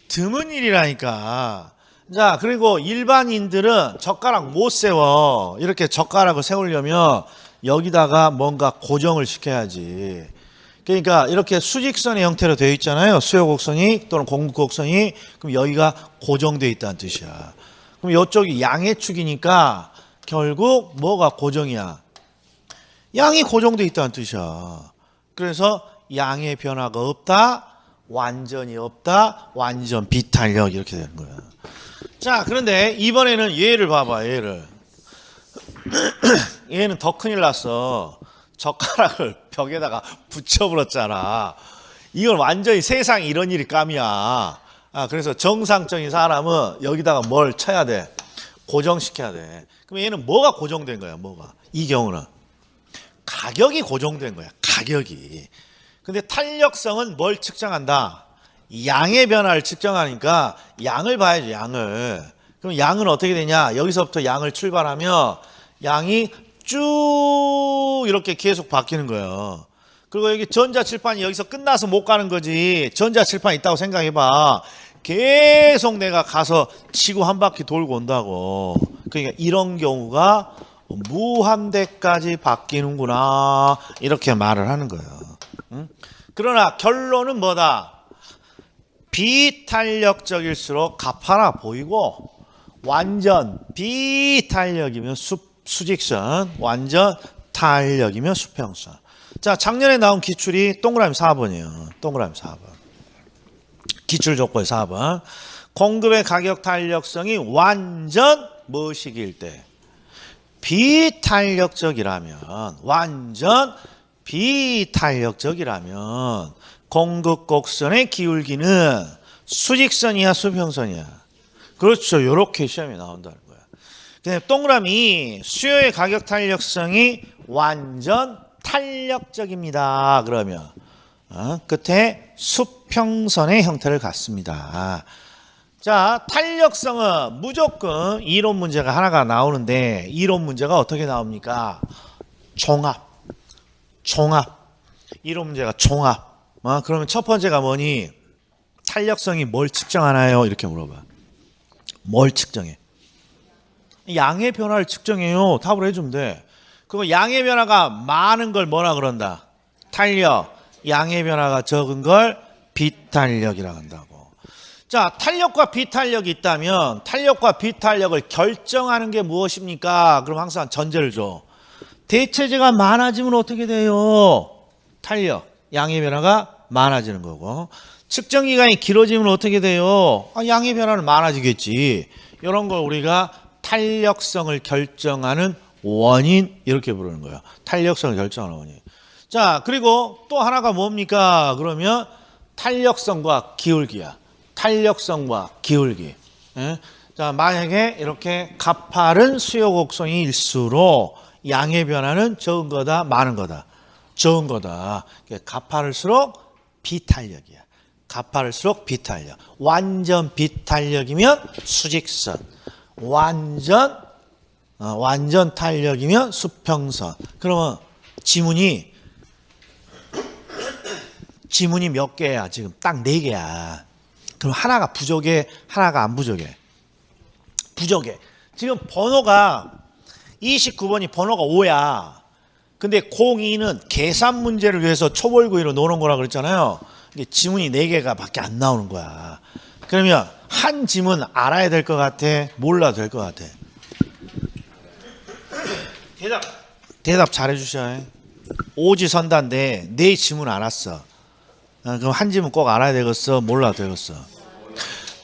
드문 일이라니까. 자, 그리고 일반인들은 젓가락 못 세워. 이렇게 젓가락을 세우려면 여기다가 뭔가 고정을 시켜야지. 그러니까 이렇게 수직선의 형태로 되어 있잖아요. 수요곡선이 또는 공급곡선이. 그럼 여기가 고정되어 있다는 뜻이야. 그럼 이쪽이 양의 축이니까 결국 뭐가 고정이야? 양이 고정되어 있다는 뜻이야. 그래서 양의 변화가 없다, 완전히 없다, 완전 비탄력 이렇게 되는 거야. 자, 그런데 이번에는 얘를 봐봐. 얘를. 얘는 더 큰일 났어. 젓가락을 벽에다가 붙여버렸잖아. 이건 완전히 세상에 이런 일이 깜이야. 그래서 정상적인 사람은 여기다가 뭘 쳐야 돼? 고정시켜야 돼. 그럼 얘는 뭐가 고정된 거야? 뭐가? 이 경우는 가격이 고정된 거야. 가격이. 근데 탄력성은 뭘 측정한다? 양의 변화를 측정하니까 양을 봐야죠. 양을. 그럼 양은 어떻게 되냐? 여기서부터 양을 출발하면 양이 쭉 이렇게 계속 바뀌는 거예요. 그리고 여기 전자칠판이 여기서 끝나서 못 가는 거지. 전자칠판 있다고 생각해봐. 계속 내가 가서 치고 한 바퀴 돌고 온다고. 그러니까 이런 경우가 무한대까지 바뀌는구나. 이렇게 말을 하는 거예요. 응? 그러나 결론은 뭐다? 비탄력적일수록 가파라 보이고 완전 비탄력이면 수직선, 완전 탄력이면 수평선. 자, 작년에 나온 기출이 동그라미 4번이에요. 동그라미 4번. 기출 조건 4번. 공급의 가격 탄력성이 완전 무엇이길 때? 비탄력적이라면, 완전 비탄력적이라면 공급 곡선의 기울기는 수직선이야, 수평선이야? 그렇죠. 이렇게 시험에 나온다는 거야. 근데 동그라미 수요의 가격 탄력성이 완전 탄력적입니다. 그러면 끝에 수평선의 형태를 갖습니다. 자, 탄력성은 무조건 이론 문제가 하나가 나오는데 이론 문제가 어떻게 나옵니까? 종합. 이론 문제가 종합. 그러면 첫 번째가 뭐니? 탄력성이 뭘 측정하나요? 이렇게 물어봐. 뭘 측정해? 양의 변화를 측정해요. 답을 해주면 돼. 그럼 양의 변화가 많은 걸 뭐라 그런다? 탄력. 양의 변화가 적은 걸 비탄력이라고 한다고. 자, 탄력과 비탄력이 있다면 탄력과 비탄력을 결정하는 게 무엇입니까? 그럼 항상 전제를 줘. 대체제가 많아지면 어떻게 돼요? 탄력, 양의 변화가 많아지는 거고. 측정 기간이 길어지면 어떻게 돼요? 양의 변화는 많아지겠지. 이런 걸 우리가 탄력성을 결정하는 원인 이렇게 부르는 거예요. 탄력성을 결정하는 원인. 자, 그리고 또 하나가 뭡니까? 그러면 탄력성과 기울기야. 탄력성과 기울기. 예? 자, 만약에 이렇게 가파른 수요 곡선일수록 양의 변화는 적은 거다, 많은 거다. 적은 거다. 가파를수록 비탄력이야. 가파를수록 비탄력. 완전 비탄력이면 수직선. 완전 탄력이면 수평선. 그러면 지문이 몇 개야? 지금 딱 4개야. 그럼 하나가 부족해, 하나가 안 부족해? 부족해. 지금 번호가 29번이 번호가 5야. 근데 02는 계산 문제를 위해서 초벌구이로 노는 거라 그랬잖아요. 이게 지문이 4개가 밖에 안 나오는 거야. 그러면 한 지문 알아야 될 것 같아? 몰라도 될 것 같아? 대답 잘해 주셔야 해. 오지선다인데 네 지문 알았어. 그럼 한 지문 꼭 알아야 되겠어? 몰라도 되겠어?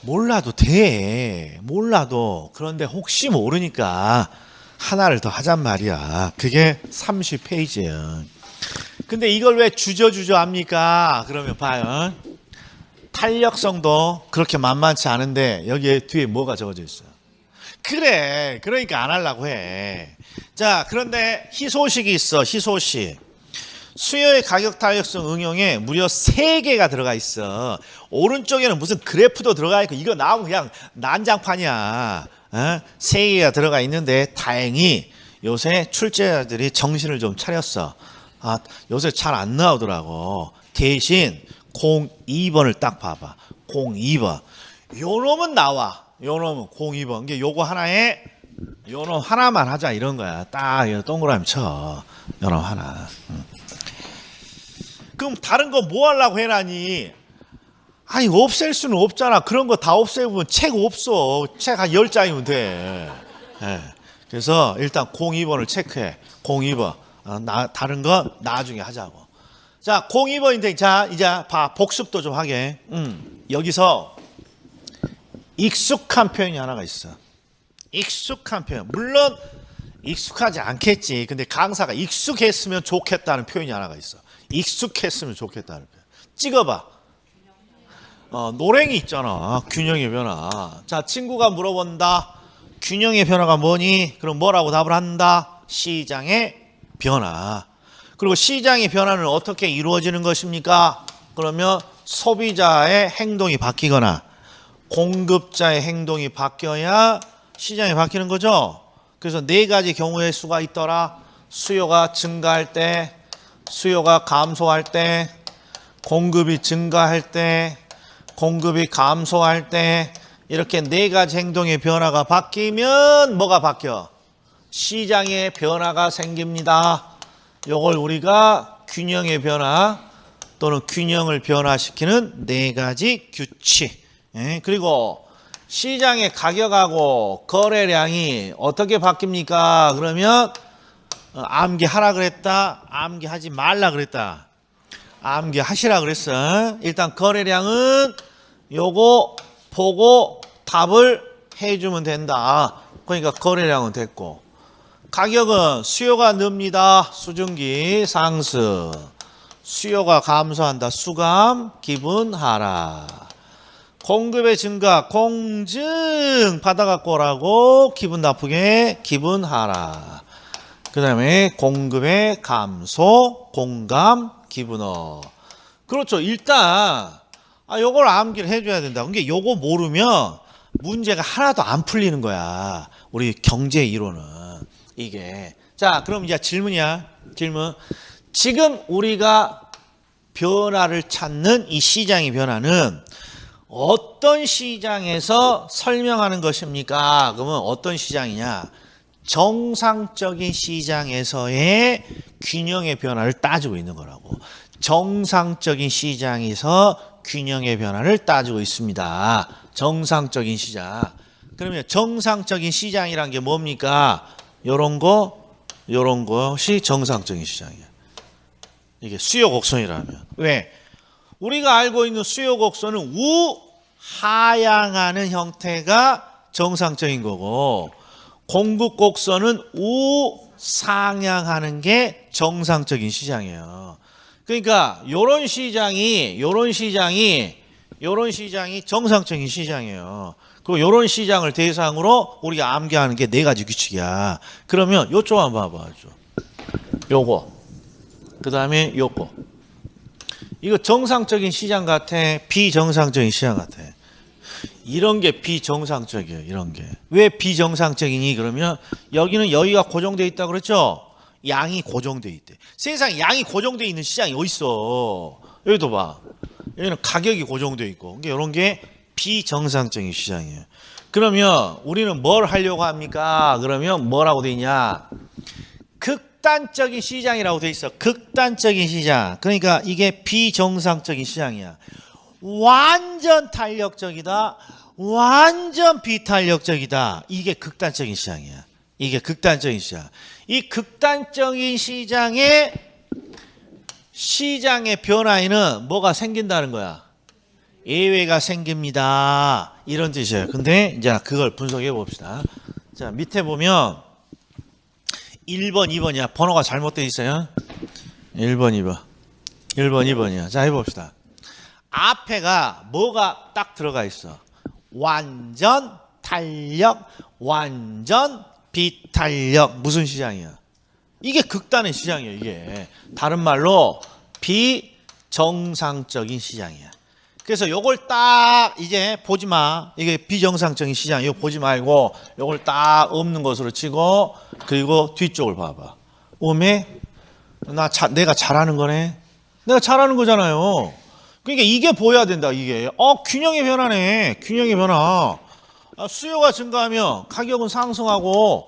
몰라도 돼. 몰라도. 그런데 혹시 모르니까 하나를 더 하잔 말이야. 그게 30페이지예요. 근데 이걸 왜 주저주저 합니까? 그러면 봐요. 탄력성도 그렇게 만만치 않은데 여기에 뒤에 뭐가 적어져 있어요? 그래. 그러니까 안 하려고 해. 자, 그런데 희소식이 있어. 희소식. 수요의 가격 탄력성 응용에 무려 3개가 들어가 있어. 오른쪽에는 무슨 그래프도 들어가 있고 이거 나오면 그냥 난장판이야. 3개가 들어가 있는데 다행히 요새 출제자들이 정신을 좀 차렸어. 요새 잘 안 나오더라고. 대신 02번을 딱 봐봐. 02번. 요 놈은 나와. 요 놈은 02번. 이게 요거 하나에 요 놈 하나만 하자 이런 거야. 딱 동그라미 쳐. 요 놈 하나. 그럼 다른 거 뭐 하려고 해라니? 아니 없앨 수는 없잖아. 그런 거 다 없애면 책 없어. 책 한 10장이면 돼. 그래서 일단 02번을 체크해. 02번. 다른 건 나중에 하자고. 자, 02번인데 자 이제 봐. 복습도 좀 하게. 여기서 익숙한 표현이 하나가 있어. 익숙한 표현. 물론 익숙하지 않겠지. 근데 강사가 익숙했으면 좋겠다는 표현이 하나가 있어. 익숙했으면 좋겠다는 표현. 찍어봐. 노랭이 있잖아. 균형의 변화. 자, 친구가 물어본다. 균형의 변화가 뭐니? 그럼 뭐라고 답을 한다? 시장의 변화. 그리고 시장의 변화는 어떻게 이루어지는 것입니까? 그러면 소비자의 행동이 바뀌거나 공급자의 행동이 바뀌어야 시장이 바뀌는 거죠. 그래서 4가지 경우의 수가 있더라. 수요가 증가할 때, 수요가 감소할 때, 공급이 증가할 때, 공급이 감소할 때, 이렇게 4가지 행동의 변화가 바뀌면 뭐가 바뀌어? 시장의 변화가 생깁니다. 이걸 우리가 균형의 변화 또는 균형을 변화시키는 4가지 규칙. 그리고 시장의 가격하고 거래량이 어떻게 바뀝니까? 그러면 암기하라 그랬다. 암기하지 말라 그랬다. 암기하시라 그랬어. 일단 거래량은 요거 보고 답을 해주면 된다. 그러니까 거래량은 됐고, 가격은 수요가 늡니다. 수증기 상승. 수요가 감소한다. 수감 기분 하락. 공급의 증가 공증 받아갖고 오라고 기분 나쁘게 기분 하락. 그 다음에 공급의 감소 공감 기분 업. 그렇죠. 일단 요걸 암기를 해줘야 된다. 그러니까 요거 모르면 문제가 하나도 안 풀리는 거야. 우리 경제 이론은 이게. 자, 그럼 이제 질문이야. 질문. 지금 우리가 변화를 찾는 이 시장의 변화는 어떤 시장에서 설명하는 것입니까? 그러면 어떤 시장이냐? 정상적인 시장에서의 균형의 변화를 따지고 있는 거라고. 정상적인 시장에서 균형의 변화를 따지고 있습니다. 정상적인 시장. 그러면 정상적인 시장이란 게 뭡니까? 요런 것이 정상적인 시장이야. 이게 수요 곡선이라면. 왜? 우리가 알고 있는 수요 곡선은 우하향하는 형태가 정상적인 거고, 공급 곡선은 우상향하는 게 정상적인 시장이에요. 그러니까 요런 시장이 정상적인 시장이에요. 그리고 요런 시장을 대상으로 우리가 암기하는 게 4가지 규칙이야. 그러면 요쪽 한번 봐봐줘. 요거. 그 다음에 요거. 이거 정상적인 시장 같아? 비정상적인 시장 같아? 이런 게 비정상적이에요. 이런 게. 왜 비정상적이니? 그러면 여기는 여기가 고정되어 있다고 그랬죠? 양이 고정되어 있대. 세상에 양이 고정되어 있는 시장이 어딨어? 여기도 봐. 여기는 가격이 고정되어 있고. 그러니까 이런 게 비정상적인 시장이에요. 그러면 우리는 뭘 하려고 합니까? 그러면 뭐라고 돼 있냐? 극단적인 시장이라고 돼 있어. 극단적인 시장. 그러니까 이게 비정상적인 시장이야. 완전 탄력적이다. 완전 비탄력적이다. 이게 극단적인 시장이야. 이게 극단적인 시장. 이 극단적인 시장의 변화에는 뭐가 생긴다는 거야? 예외가 생깁니다. 이런 뜻이에요. 근데 이제 그걸 분석해 봅시다. 자, 밑에 보면 1번, 2번이야. 번호가 잘못되어 있어요. 1번, 2번. 1번, 2번이야. 자, 해봅시다. 앞에가 뭐가 딱 들어가 있어. 완전 탄력, 완전 비탄력. 무슨 시장이야? 이게 극단의 시장이에요. 이게 다른 말로 비정상적인 시장이야. 그래서 요걸 딱 이제 보지 마. 이게 비정상적인 시장. 이거 보지 말고 요걸 딱 없는 것으로 치고 그리고 뒤쪽을 봐봐. 오메 내가 잘하는 거네. 내가 잘하는 거잖아요. 그러니까 이게 보여야 된다. 이게 균형의 변화네. 균형의 변화. 수요가 증가하면 가격은 상승하고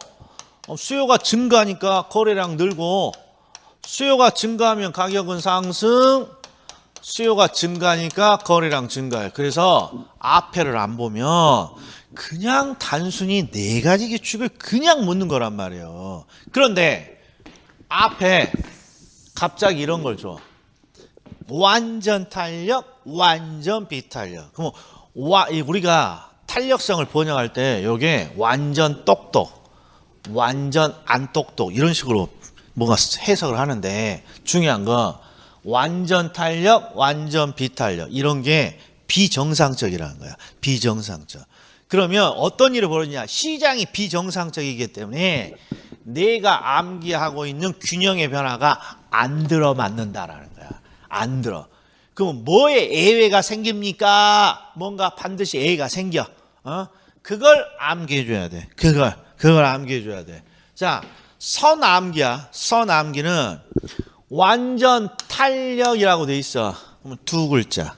수요가 증가하니까 거래량 늘고 수요가 증가하면 가격은 상승 수요가 증가하니까 거래량 증가해요. 그래서 앞에를 안 보면 그냥 단순히 네 가지 규칙을 그냥 묻는 거란 말이에요. 그런데 앞에 갑자기 이런 걸 줘. 완전 탄력, 완전 비탄력. 그럼 우리가 탄력성을 번역할 때 이게 완전 똑똑, 완전 안 똑똑 이런 식으로 뭔가 해석을 하는데 중요한 건 완전 탄력, 완전 비탄력 이런 게 비정상적이라는 거야. 비정상적. 그러면 어떤 일이 벌어지냐? 시장이 비정상적이기 때문에 내가 암기하고 있는 균형의 변화가 안 들어맞는다라는 거야. 안 들어. 그럼 뭐에 예외가 생깁니까? 뭔가 반드시 예외가 생겨. 그걸 암기해 줘야 돼. 그걸 암기해 줘야 돼. 자, 선암기야. 선암기는 완전 탄력이라고 돼 있어. 그러면 두 글자.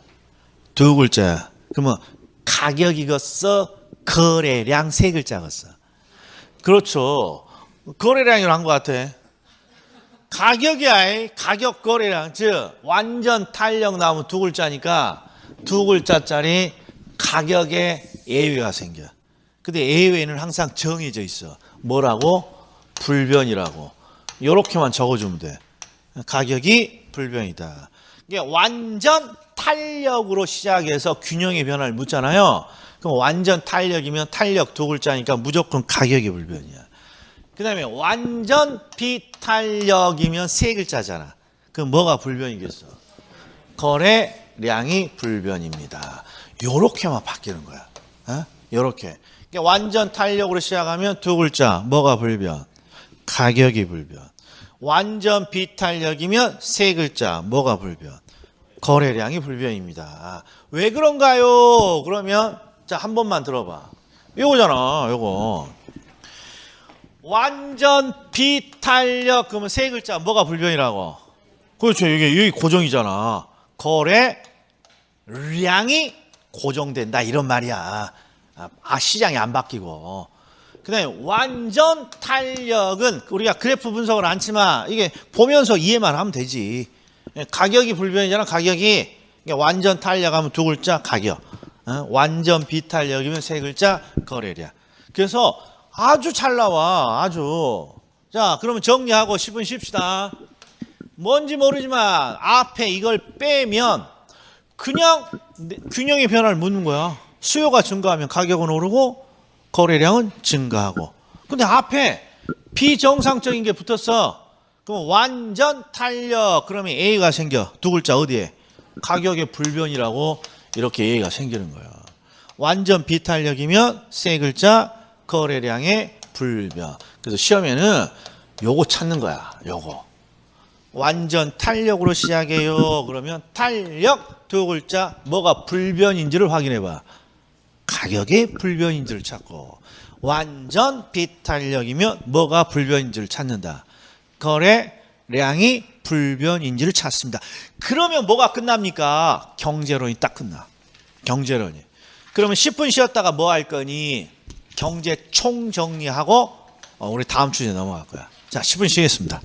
두 글자야. 그러면 가격이겠어? 거래량 세 글자겠어. 그렇죠. 거래량이라고 한 것 같아. 가격이야. 가격 거래량. 즉 완전 탄력 나오면 두 글자니까 두 글자짜리 가격에 예외가 생겨. 근데 예외는 항상 정해져 있어. 뭐라고? 불변이라고. 요렇게만 적어주면 돼. 가격이 불변이다. 이게 완전 탄력으로 시작해서 균형의 변화를 묻잖아요. 그럼 완전 탄력이면 탄력 두 글자니까 무조건 가격이 불변이야. 그 다음에 완전 비탄력이면 세 글자잖아. 그럼 뭐가 불변이겠어? 거래량이 불변입니다. 요렇게만 바뀌는 거야. 요렇게. 그러니까 완전 탄력으로 시작하면 두 글자. 뭐가 불변? 가격이 불변. 완전 비탄력이면 세 글자. 뭐가 불변? 거래량이 불변입니다. 왜 그런가요? 그러면 자, 한 번만 들어봐. 요거잖아. 요거. 완전 비탄력 그러면 세 글자. 뭐가 불변이라고? 그렇죠. 여기 고정이잖아. 거래량이 고정된다 이런 말이야. 시장이 안 바뀌고. 그다음에 완전 탄력은 우리가 그래프 분석을 안 치면 이게 보면서 이해만 하면 되지. 가격이 불변이잖아. 가격이 완전 탄력하면 두 글자 가격. 완전 비탄력이면 세 글자 거래량. 그래서 아주 잘 나와. 아주. 자, 그러면 정리하고 10분 쉽시다. 뭔지 모르지만 앞에 이걸 빼면 그냥 균형의 변화를 묻는 거야. 수요가 증가하면 가격은 오르고 거래량은 증가하고. 근데 앞에 비정상적인 게 붙었어. 그럼 완전 탄력 그러면 A가 생겨. 두 글자 어디에? 가격의 불변이라고 이렇게 A가 생기는 거야. 완전 비탄력이면 세 글자 거래량의 불변. 그래서 시험에는 요거 찾는 거야. 요거. 완전 탄력으로 시작해요. 그러면 탄력 두 글자 뭐가 불변인지를 확인해 봐. 가격의 불변인지를 찾고 완전 비탄력이면 뭐가 불변인지를 찾는다. 거래량이 불변인지를 찾습니다. 그러면 뭐가 끝납니까? 경제론이 딱 끝나. 경제론이. 그러면 10분 쉬었다가 뭐 할 거니? 경제 총정리하고 우리 다음 주제 넘어갈 거야. 자, 10분 쉬겠습니다.